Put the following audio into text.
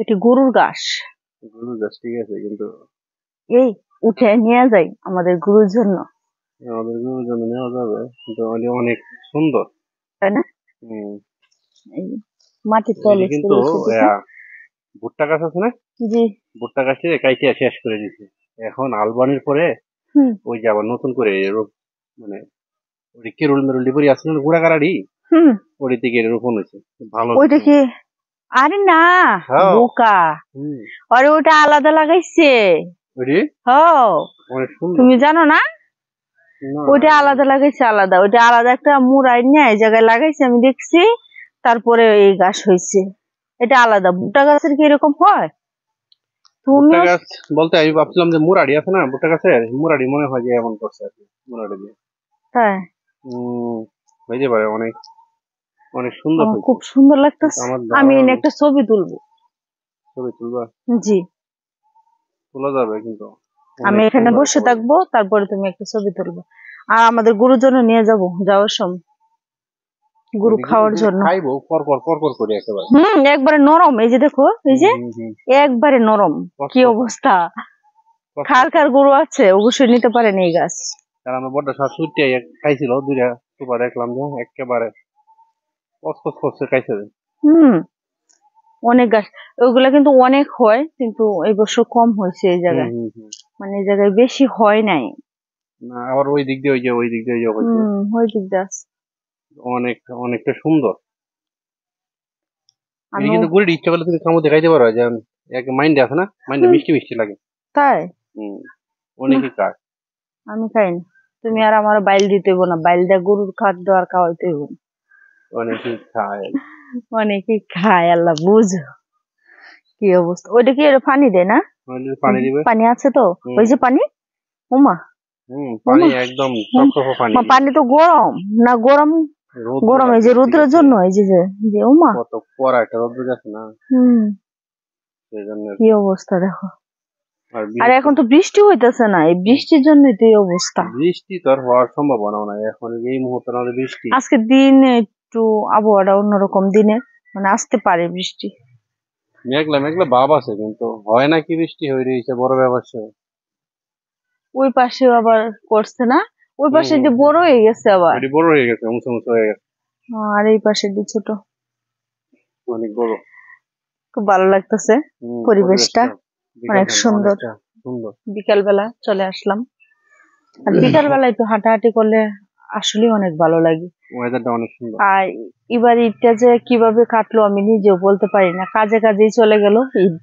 এটি গরুর ঘাস। গরুর ঘাস ঠিক আছে, কিন্তু এই উঠে নিয়ে যাই আমাদের গরুর জন্য। আমাদের গরুর জন্য নেওয়া যাবে, কিন্তু অনেক সুন্দর, তাই না? এই মাটির তলে কিন্তু ভুট্টা গাছ আছে না, জি, ভুট্টা গাছে কাইটিয়া শেষ করে দিছে। এখন আলবানির পরে ওই যে আবার নতুন করে মানে ওই কেরুল মেরুল ডিবরি আছে না, গুড়া গাড়াড়ি, ওই দিকে রোপণ হয়েছে। ভালো ওইটা কি? আরে না, বোকা, আরে ওটা আলাদা লাগাইছে। তুমি জানো না? ওইটা আলাদা লাগাইছে, আলাদা। ওইটা আলাদা একটা মুড়াই নিয়ে এই জায়গায় লাগাইছে, আমি দেখছি। তারপরে এই গাছ হয়েছে, এটা আলাদা। ভুট্টা গাছের কি এরকম হয়? ভুট্টা গাছ বলতে আমি ভাবছিলাম যে মুরাড়ি আছে না, ভুট্টা গাছের মুরাড়ি মনে হয় যে এমন করছে আর কি, মুরাড়ি দিয়ে। তাই হইতে পারে। অনেক অনেক সুন্দর, খুব সুন্দর লাগতেছে। আমি একটা ছবি তুলবো। ছবি তুলবা? জি, তোলা যাবে, কিন্তু আমি এখানে বসে থাকবো, তারপরে তুমি একটা ছবি তুলবো। আর আমাদের গরুর জন্য নিয়ে যাবো যাওয়ার সময়, গরু খাওয়ার জন্য। খাইবো পর পর করে একেবারে। একবারে নরম। এই যে দেখো, এই যে একবারে নরম। কি অবস্থা! খার গরু আছে, অবশ্যই নিতে পারেন এই গাছ। কারণ আমার বড় শাশুড়ি ছুটে খাইছিল, দুইটা সুপার দেখলাম যে একেবারে কসকস খাইছে। অনেক গাছ, ওইগুলা কিন্তু অনেক হয়, কিন্তু এই বছর কম হয়েছে এই জায়গায়। মানে এই জায়গায় বেশি হয় নাই। না, আবার ওই দিক দিয়ে ওই দিক দিয়ে ওই দিক দিয়ে অনেকটা সুন্দর। আমি কিন্তু গুড়ির ইচ্ছা করলে তুমি কামড় দেখাইতে পারো, যে এক মাইন্ডে আছে না, মাইন্ডে মিষ্টি মিষ্টি লাগে। তাই অনেকে খায়, আমি খাই না। তুমি আর আমার বাইল দিতে হইব না, বাইল দিয়ে গরুর খাদ্য আর খাওয়াইতে হইব না। অনেকে খায়, আল্লাহ বুঝো কি অবস্থা। ওইটা কি পানি দেয় না? পানি দিবে, পানি আছে তো। ওই যে পানি, উমা পানি একদম পানি তো গরম না, গরম গরম। এই যে রোদ্রের জন্য, এই যে উমা কত কড়া একটা রোদ্র আছে না। কি অবস্থা দেখো। আর এখন তো বৃষ্টি হইতেছে না, এই বৃষ্টির জন্যই তো এই অবস্থা। বৃষ্টি তো আর হওয়ার সম্ভাবনা নাই এখন, এই মুহূর্তে না বৃষ্টি। আজকে দিন একটু আবহাওয়াটা অন্যরকম, দিনে মানে আসতে পারে বৃষ্টি। মেঘলা মেঘলা ভাব আছে, কিন্তু হয় না কি বৃষ্টি হয়ে রয়েছে, বড় ব্যবসা। ওই পাশে আবার করছে না, ওই পাশে যে বড় হয়ে গেছে, আবার বড় হয়ে গেছে, উঁচু উঁচু হয়ে গেছে। আর এই পাশে যে ছোট, অনেক বড়। খুব ভালো লাগতেছে পরিবেশটা, অনেক সুন্দর। বিকাল বেলা চলে আসলাম, আর বিকাল বেলা একটু হাঁটাহাঁটি করলে আসলে অনেক ভালো লাগে। ওয়েদারটা অনেক সুন্দর। আর এবার ঈদটা যে কিভাবে কাটলো আমি নিজেও বলতে পারি না, কাজে কাজেই চলে গেল ঈদ।